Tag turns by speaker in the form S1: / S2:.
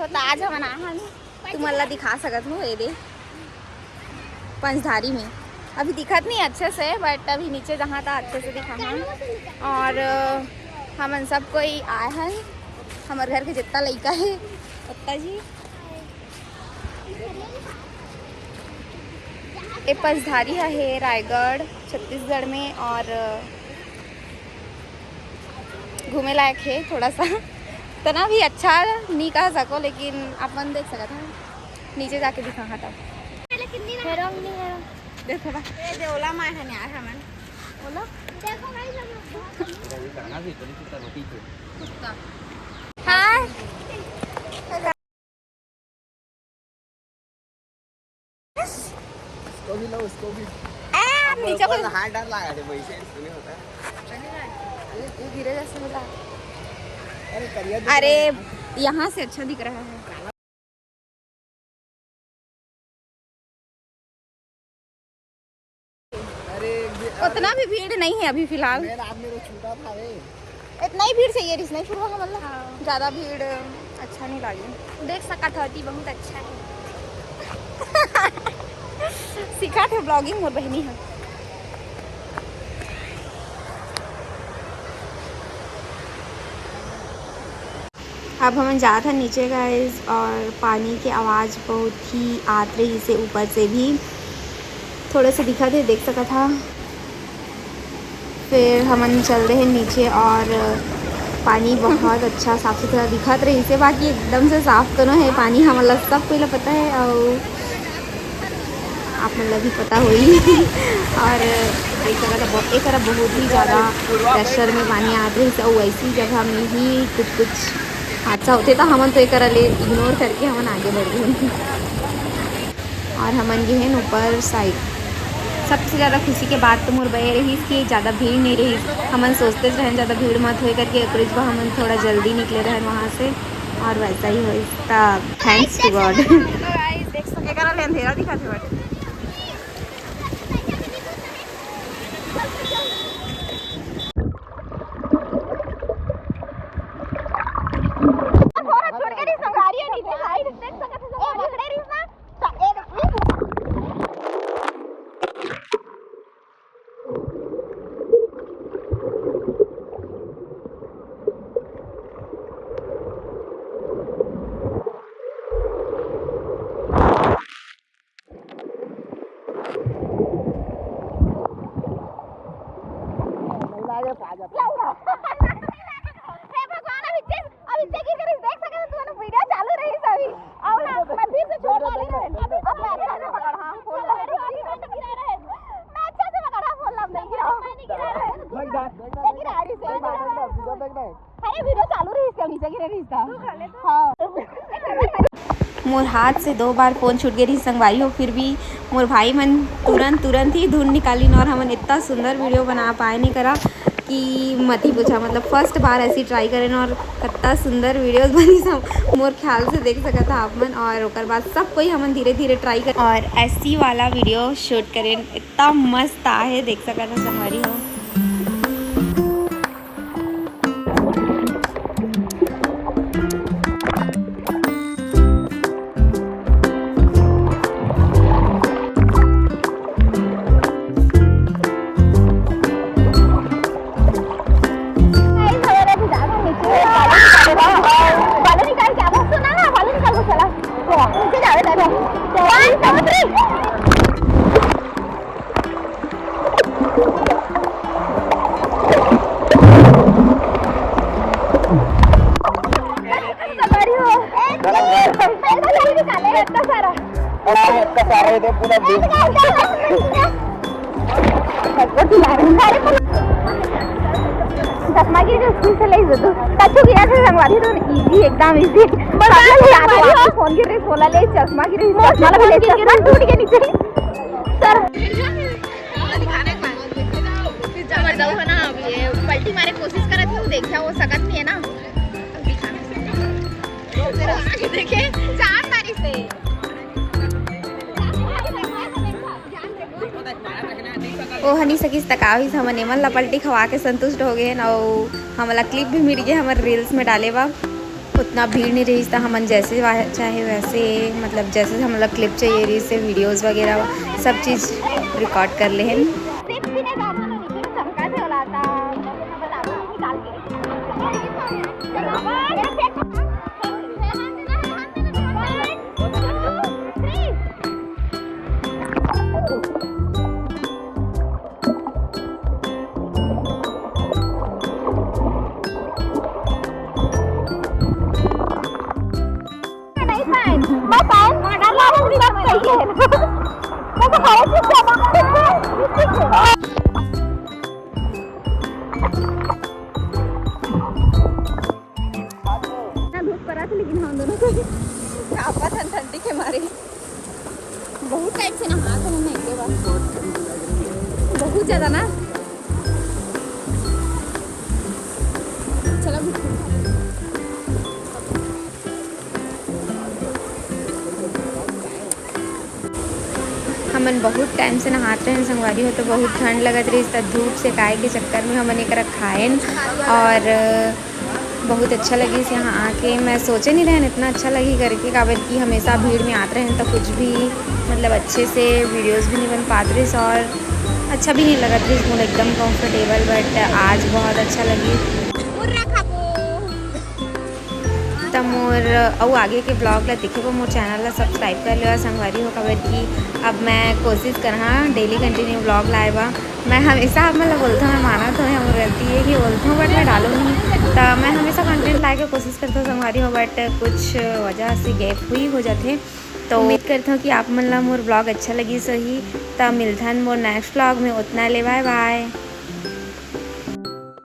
S1: हो आज हम आना तुम्हारा दिखा सकत हो ये दे पंचधारी में अभी दिखत नहीं अच्छे से बट अभी नीचे जहाँ था अच्छे से दिखा है। और हम सब कोई आए हैं हमारे घर के जितना लड़का है उतना जी ये पंचधारी है रायगढ़ छत्तीसगढ़ में और घूमे लायक है थोड़ा सा तना भी अच्छा नहीं कह सको लेकिन अपन देख सकते हैं नीचे जाके दिखा था देखो ये ओला माय है यार हमन ओला देखो भाई सब हाय
S2: उसको भी लो उसको भी
S1: नीचे को
S2: हाथ डाल लगा दे वैसे नहीं होता
S1: ये गिरे जैसे मिला
S2: अरे करिया
S1: अरे यहाँ से अच्छा दिख रहा है
S2: अरे
S1: उतना भी भीड़ नहीं है अभी फिलहाल
S2: मेरा आदमी को छूटा था रे
S1: इतना ही भीड़ चाहिए रिस नहीं शुरू होगा मतलब ज़्यादा भीड़ अच्छा नहीं लगे देख सका था बहुत अच्छा है सीखा थे ब्लॉगिंग और बहनी है अब हम जा था नीचे गाइस और पानी की आवाज़ बहुत ही आत रही से ऊपर से भी थोड़े से दिखा थे देख सका था। फिर हम चल रहे हैं नीचे और पानी बहुत अच्छा साफ़ सुथरा दिखत रही से बाकी एकदम से साफ़ तो नहीं है पानी हमारा सब पहले पता है और आप मतलब भी पता हुई और एक तरह बहुत ही ज़्यादा प्रेशर में पानी आ रही से और वैसी जगह में ही कुछ हादसा होते तो हमन तो एक ले इग्नोर करके हमन आगे बढ़ गए और हमन ये है ऊपर साइड सबसे ज़्यादा खुशी के बात तो मोर बह रही कि ज़्यादा भीड़ नहीं रही हमन सोचते रहें ज़्यादा भीड़ मत हो करके एक हमन थोड़ा जल्दी निकले रहें वहाँ से और वैसा ही हो थैंक्स टू गॉड देख सके अंधेरा दिखाते बट मोर हाथ से 2 बार फ़ोन छूट गई संगवारी हो फिर भी मोर भाई मन तुरंत ही धुन निकाली और हमन इतना सुंदर वीडियो बना पाए नहीं करा कि मत ही पूछा मतलब फर्स्ट बार ऐसी ट्राई करें और कितना सुंदर वीडियोस बनी सब मोर ख्याल से देख सका था आप मन और उसके बाद सब कोई हमन धीरे धीरे ट्राई कर और ऐसी वाला वीडियो शूट करें इतना मस्त आहे देख सका था संगवारी हो एकदम इजी फोन की रेस बोला ले चश्मा की रेस चश्मा लगा ले चश्मा टूट के नीचे सर दिखाने का पिज्जा मर जाओ है ना ये पलटी मारे कोशिश कर रही हूं देखिए वो सकत नहीं है ना देखिए चार मारी से ओ हनी सकीस तकावी हमन एमन ला पलटी खवा के संतुष्ट हो गए और हमला क्लिप भी मिल गए हमारे रील्स में डाले बा उतना भीड़ नहीं रही, तो हमन जैसे चाहे वैसे मतलब जैसे हम लोग क्लिप चाहिए रही से वीडियोस वगैरह सब चीज़ रिकॉर्ड कर ले हैं। लेकिन हम दोनों को कापा था ठंडी के मारे, बहुत टाइम से नहा था मैं के बाद, बहुत ज़्यादा ना। चलो हमन बहुत टाइम से नहाते हैं संगवारी हो, तो बहुत ठंड लगत रही, इस धूप से काय के चक्कर में हमन एक खाएन और बहुत अच्छा लगी से यहाँ आके। मैं सोचे नहीं रहन इतना अच्छा लगी करके, काबर कि हमेशा भीड़ में आते रहें तो कुछ भी मतलब अच्छे से वीडियोस भी नहीं बन पाते रही और अच्छा भी नहीं लगत रही मुझे एकदम कंफर्टेबल। बट आज बहुत अच्छा लगी। तो मोर और आगे के ब्लॉग ला दिखे को मोर चैनल ला सब्सक्राइब कर लियो संगवारी हो, काबर कि अब मैं कोशिश करहा डेली कंटिन्यू ब्लॉग लाए बा। मैं हमेशा मतलब बोलता हूँ, मैं माना तो हम रहती है कि बोलता हूँ, बट मैं डालूँ नहीं। तो मैं हमेशा कंटेंट लाए के कोशिश करता हूँ संगवारी हो, बट कुछ वजह से गैप हुई हो जाते। तो उम्मीद करता हूँ कि आप मन ला मोर ब्लॉग अच्छा लगी सही। तो मिलथन मोर नेक्स्ट ब्लॉग में, उतना ले बाय बाय।